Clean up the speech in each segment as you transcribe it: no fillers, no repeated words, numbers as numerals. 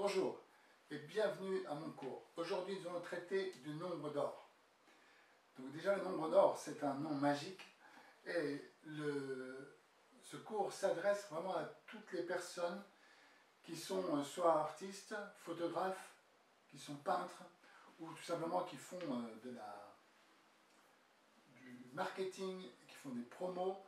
Bonjour et bienvenue à mon cours. Aujourd'hui, nous allons traiter du nombre d'or. Donc déjà, le nombre d'or, c'est un nom magique et ce cours s'adresse vraiment à toutes les personnes qui sont soit artistes, photographes, qui sont peintres ou tout simplement qui font du marketing, qui font des promos,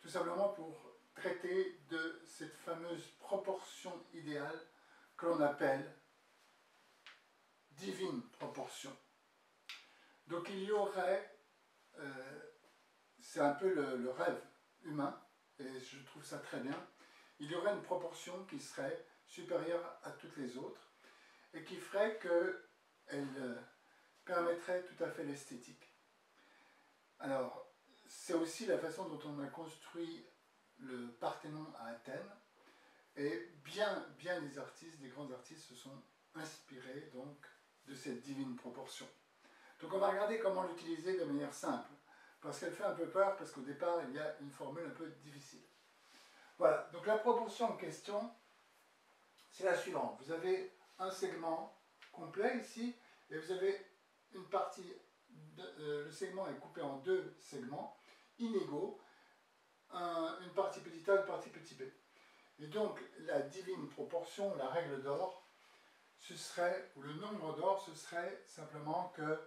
tout simplement pour traiter de cette fameuse proportion idéale que l'on appelle divine proportion. Donc il y aurait, c'est un peu le rêve humain, et je trouve ça très bien, il y aurait une proportion qui serait supérieure à toutes les autres, et qui ferait qu'elle permettrait tout à fait l'esthétique. Alors, c'est aussi la façon dont on a construit le Parthénon à Athènes, et bien des artistes, des grands artistes se sont inspirés donc de cette divine proportion. Donc on va regarder comment l'utiliser de manière simple, parce qu'elle fait un peu peur, parce qu'au départ il y a une formule un peu difficile. Voilà, donc la proportion en question, c'est la suivante. Vous avez un segment complet ici, et vous avez une partie, le segment est coupé en deux segments inégaux, une partie petit a, une partie petit b. Et donc, la divine proportion, la règle d'or, ce serait, ou le nombre d'or, ce serait simplement que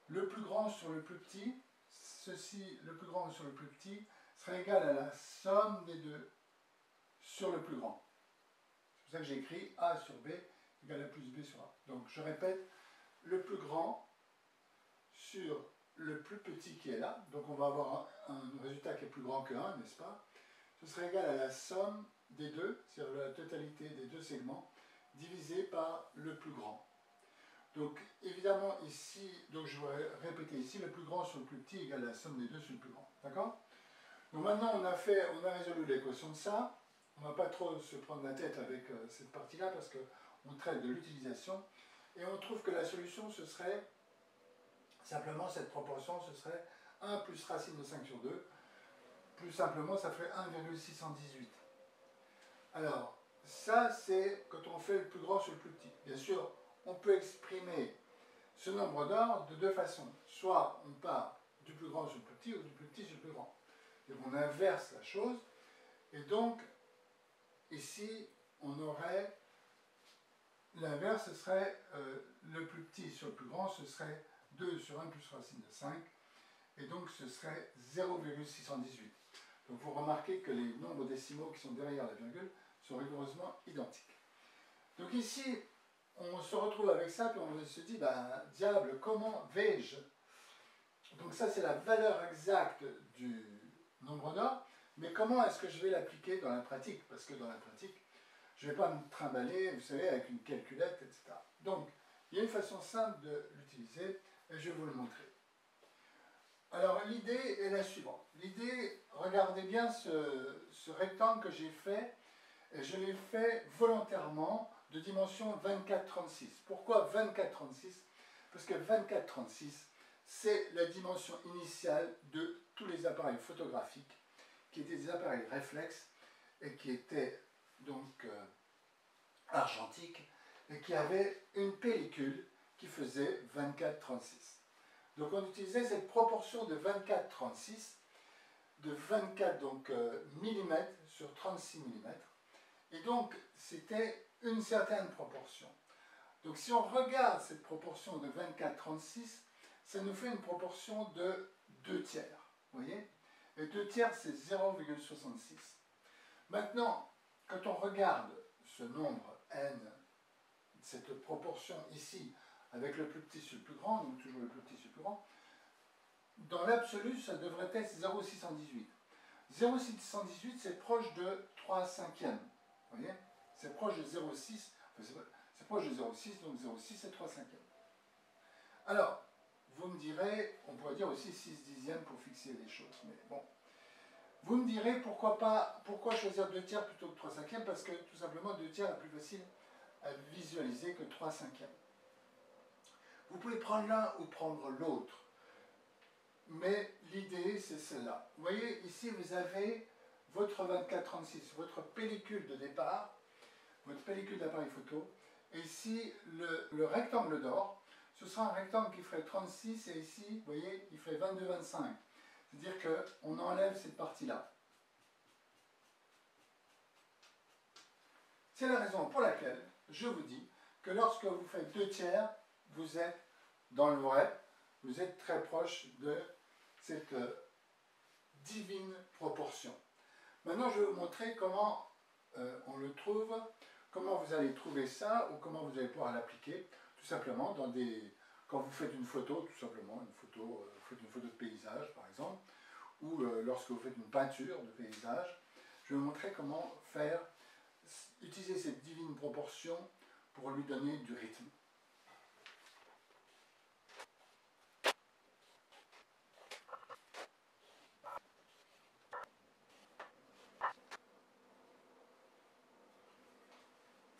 le plus grand sur le plus petit, ceci, le plus grand sur le plus petit, serait égal à la somme des deux sur le plus grand. C'est pour ça que j'ai écrit A sur B égale A plus B sur A. Donc, je répète, le plus grand sur le plus petit qui est là, donc on va avoir un résultat qui est plus grand que 1, n'est-ce pas? Ce serait égal à la somme des deux, c'est-à-dire la totalité des deux segments, divisé par le plus grand. Donc évidemment ici, donc je vais répéter ici, le plus grand sur le plus petit égale la somme des deux sur le plus grand. D'accord? Donc maintenant on a résolu l'équation de ça. On ne va pas trop se prendre la tête avec cette partie-là parce qu'on traite de l'utilisation. Et on trouve que la solution ce serait, simplement cette proportion, ce serait 1 plus racine de 5 sur 2. Plus simplement, ça ferait 1,618. Alors, ça, c'est quand on fait le plus grand sur le plus petit. Bien sûr, on peut exprimer ce nombre d'or de deux façons. Soit on part du plus grand sur le plus petit, ou du plus petit sur le plus grand. Et on inverse la chose. Et donc, ici, on aurait l'inverse, ce serait le plus petit sur le plus grand, ce serait 2 sur 1 plus racine de 5. Et donc, ce serait 0,618. Donc vous remarquez que les nombres décimaux qui sont derrière la virgule sont rigoureusement identiques. Donc ici, on se retrouve avec ça, puis on se dit, ben, diable, comment vais-je? Donc ça, c'est la valeur exacte du nombre d'or, mais comment est-ce que je vais l'appliquer dans la pratique? Parce que dans la pratique, je ne vais pas me trimballer, vous savez, avec une calculette, etc. Donc, il y a une façon simple de l'utiliser, et je vais vous le montrer. Alors l'idée est la suivante. L'idée, regardez bien ce rectangle que j'ai fait, et je l'ai fait volontairement de dimension 24-36. Pourquoi 24-36? Parce que 24-36, c'est la dimension initiale de tous les appareils photographiques, qui étaient des appareils réflexes, et qui étaient donc argentiques, et qui avaient une pellicule qui faisait 24-36. Donc on utilisait cette proportion de 24-36, de 24 donc, mm sur 36 mm, et donc c'était une certaine proportion. Donc si on regarde cette proportion de 24-36, ça nous fait une proportion de 2 tiers, vous voyez? Et 2 tiers c'est 0,66. Maintenant, quand on regarde ce nombre n, cette proportion ici, avec le plus petit sur le plus grand, donc toujours le plus petit sur le plus grand, dans l'absolu, ça devrait être 0,618. 0,618, c'est proche de 3/5e. Vous voyez? C'est proche de 0,6, enfin, c'est proche de 0,6, donc 0,6 c'est 3/5e. Alors, vous me direz, on pourrait dire aussi 6 dixièmes pour fixer les choses, mais bon. Vous me direz, pourquoi choisir 2 tiers plutôt que 3/5e? Parce que tout simplement, 2 tiers est plus facile à visualiser que 3/5e. Vous pouvez prendre l'un ou prendre l'autre, mais l'idée c'est celle-là. Vous voyez, ici vous avez votre 24-36, votre pellicule de départ, votre pellicule d'appareil photo, Et ici, le rectangle d'or, ce sera un rectangle qui ferait 36, et ici, vous voyez, il ferait 22, 25. C'est-à-dire qu'on enlève cette partie-là. C'est la raison pour laquelle je vous dis que lorsque vous faites 2 tiers, vous êtes dans le vrai, vous êtes très proche de cette divine proportion. Maintenant, je vais vous montrer comment on le trouve, comment vous allez trouver ça, ou comment vous allez pouvoir l'appliquer, tout simplement, quand vous faites une photo, tout simplement, vous faites une photo de paysage, par exemple, ou lorsque vous faites une peinture de paysage. Je vais vous montrer comment utiliser cette divine proportion pour lui donner du rythme.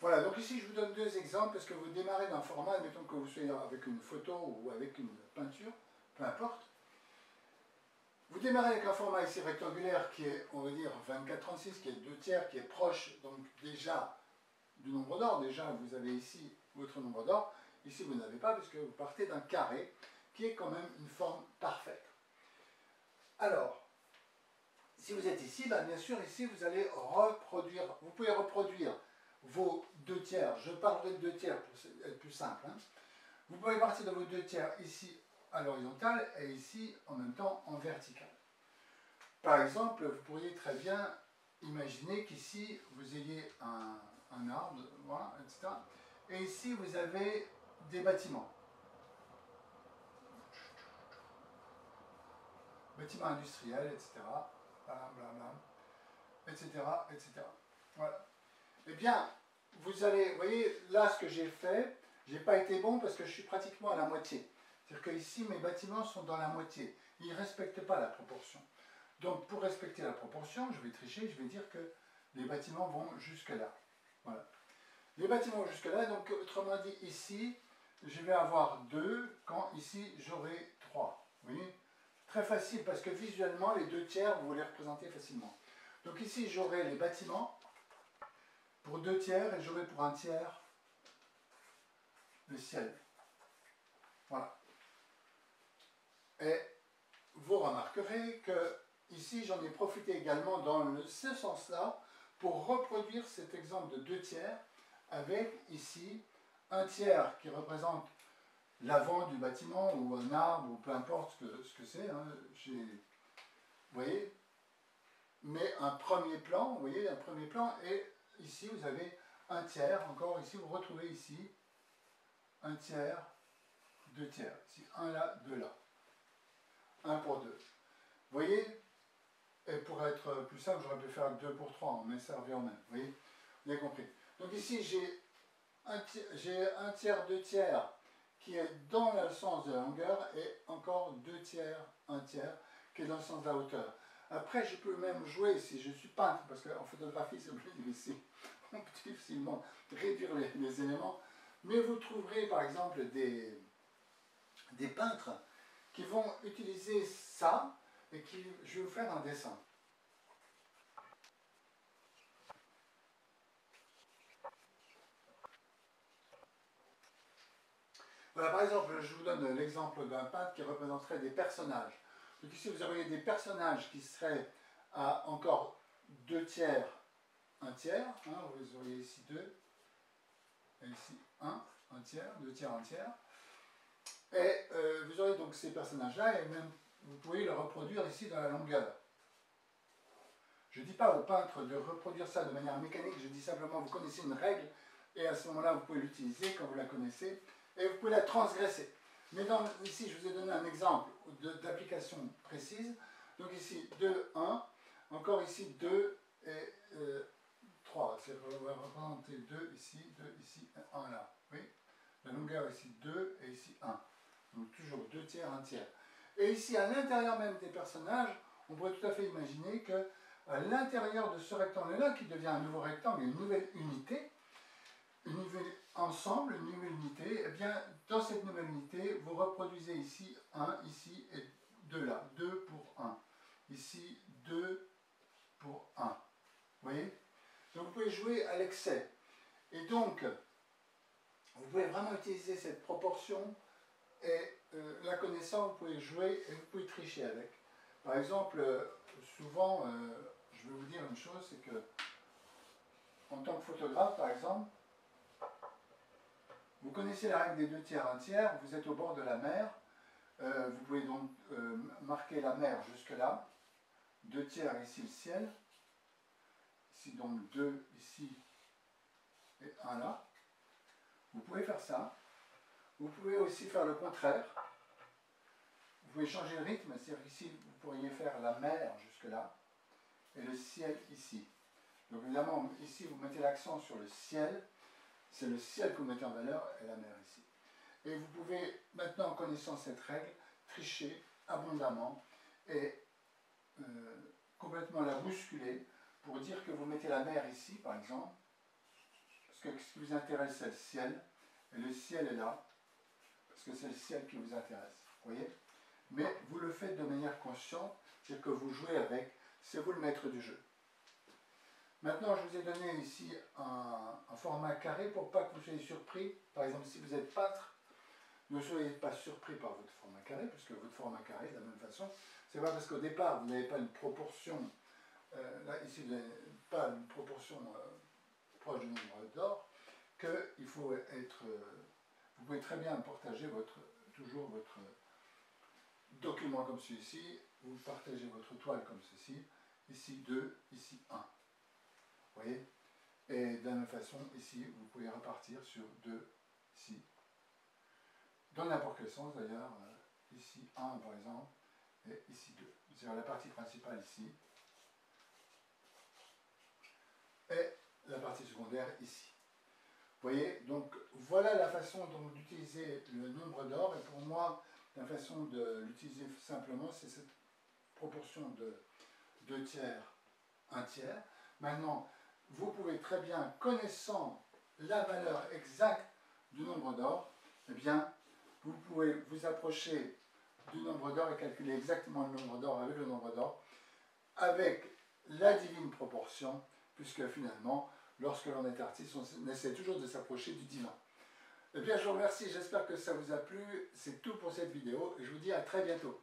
Voilà, donc ici je vous donne 2 exemples parce que vous démarrez d'un format, mettons que vous soyez avec une photo ou avec une peinture, peu importe. Vous démarrez avec un format ici rectangulaire qui est, on va dire, 24-36, qui est 2 tiers, qui est proche donc déjà du nombre d'or. Déjà vous avez ici votre nombre d'or, ici vous n'avez pas puisque vous partez d'un carré qui est quand même une forme parfaite. Alors, si vous êtes ici, bien sûr ici vous allez reproduire, vous pouvez reproduire vos 2 tiers, je parlerai de 2 tiers pour être plus simple. Hein. Vous pouvez partir de vos 2 tiers ici à l'horizontale et ici en même temps en vertical. Par exemple, vous pourriez très bien imaginer qu'ici vous ayez un arbre, voilà, etc. Et ici vous avez des bâtiments. Bâtiments industriels, etc. Blablabla, etc. etc. Voilà. Eh bien, vous allez, vous voyez, là ce que j'ai fait, j'ai pas été bon parce que je suis pratiquement à la moitié. C'est-à-dire que ici mes bâtiments sont dans la moitié. Ils ne respectent pas la proportion. Donc pour respecter la proportion, je vais tricher, je vais dire que les bâtiments vont jusque là. Voilà. Les bâtiments vont jusque là, donc autrement dit ici, je vais avoir 2, quand ici j'aurai 3. Vous voyez? Très facile parce que visuellement les 2 tiers, vous les représentez facilement. Donc ici j'aurai les bâtiments pour 2 tiers et j'aurai pour 1 tiers le ciel. Voilà. Et vous remarquerez que ici j'en ai profité également dans ce sens-là pour reproduire cet exemple de 2 tiers avec ici 1 tiers qui représente l'avant du bâtiment ou un arbre ou peu importe ce que c'est. Hein. Vous voyez, mais un premier plan, vous voyez, un premier plan et ici vous avez 1 tiers, encore ici vous retrouvez ici 1 tiers, 2 tiers, ici 1 là, 2 là, 1 pour 2. Vous voyez, et pour être plus simple, j'aurais pu faire 2 pour 3, mais ça revient au même, vous voyez, vous avez compris. Donc ici j'ai 1 tiers, 2 tiers qui est dans le sens de la longueur et encore 2 tiers, 1 tiers qui est dans le sens de la hauteur. Après, je peux même jouer si je suis peintre, parce qu'en photographie, c'est plus difficile. On peut difficilement réduire les éléments. Mais vous trouverez, par exemple, des peintres qui vont utiliser ça et je vais vous faire un dessin. Voilà, par exemple, je vous donne l'exemple d'un peintre qui représenterait des personnages. Donc ici, vous auriez des personnages qui seraient à encore 2 tiers, 1 tiers. Hein, vous auriez ici 2, et ici 1 tiers, 2 tiers, 1 tiers. Et vous aurez donc ces personnages-là, et même vous pouvez le reproduire ici dans la longueur. Je ne dis pas au peintre de reproduire ça de manière mécanique, je dis simplement vous connaissez une règle, et à ce moment-là, vous pouvez l'utiliser quand vous la connaissez, et vous pouvez la transgresser. Mais ici, je vous ai donné un exemple d'application précise. Donc ici, 2, 1. Encore ici, 2 et 3. On va représenter 2 ici, 1 là. Oui. La longueur ici, 2 et ici, 1. Donc toujours 2 tiers, 1 tiers. Et ici, à l'intérieur même des personnages, on pourrait tout à fait imaginer que à l'intérieur de ce rectangle-là, qui devient un nouveau rectangle, une nouvelle unité, un nouvel ensemble, une nouvelle unité, et bien dans cette nouvelle unité, vous reproduisez ici 1, ici et 2 là, 2 pour 1. Ici, 2 pour 1. Vous voyez? Donc vous pouvez jouer à l'excès. Et donc, vous pouvez vraiment utiliser cette proportion et la connaissant, vous pouvez jouer et vous pouvez tricher avec. Par exemple, souvent, je vais vous dire une chose, c'est que en tant que photographe, par exemple, vous connaissez la règle des 2 tiers, 1 tiers, vous êtes au bord de la mer, vous pouvez donc marquer la mer jusque là, 2 tiers ici le ciel, ici donc 2 ici et 1 là. Vous pouvez faire ça. Vous pouvez aussi faire le contraire. Vous pouvez changer le rythme, c'est-à-dire qu'ici vous pourriez faire la mer jusque là et le ciel ici. Donc évidemment, ici vous mettez l'accent sur le ciel, c'est le ciel que vous mettez en valeur et la mer ici. Et vous pouvez maintenant, en connaissant cette règle, tricher abondamment et complètement la bousculer pour dire que vous mettez la mer ici, par exemple, parce que ce qui vous intéresse, c'est le ciel, et le ciel est là, parce que c'est le ciel qui vous intéresse, vous voyez? Mais vous le faites de manière consciente, c'est que vous jouez avec, c'est vous le maître du jeu. Maintenant, je vous ai donné ici un format carré pour pas que vous soyez surpris. Par exemple, si vous êtes peintre, ne soyez pas surpris par votre format carré, puisque votre format carré, de la même façon, c'est pas parce qu'au départ, vous n'avez pas une proportion, là, ici, vous n'avez pas une proportion proche du nombre d'or, qu'il faut être... vous pouvez très bien partager toujours votre document comme celui-ci, vous partagez votre toile comme ceci, ici 2, ici 1. Vous voyez? Et de la même façon, ici, vous pouvez repartir sur 2, ici. Dans n'importe quel sens d'ailleurs, ici 1 par exemple, et ici 2. C'est-à-dire la partie principale ici, et la partie secondaire ici. Vous voyez? Donc voilà la façon d'utiliser le nombre d'or, et pour moi, la façon de l'utiliser simplement, c'est cette proportion de 2 tiers, 1 tiers. Maintenant, vous pouvez très bien, connaissant la valeur exacte du nombre d'or, eh bien, vous pouvez vous approcher du nombre d'or et calculer exactement le nombre d'or avec le nombre d'or, avec la divine proportion, puisque finalement, lorsque l'on est artiste, on essaie toujours de s'approcher du divin. Eh bien, je vous remercie, j'espère que ça vous a plu. C'est tout pour cette vidéo et je vous dis à très bientôt.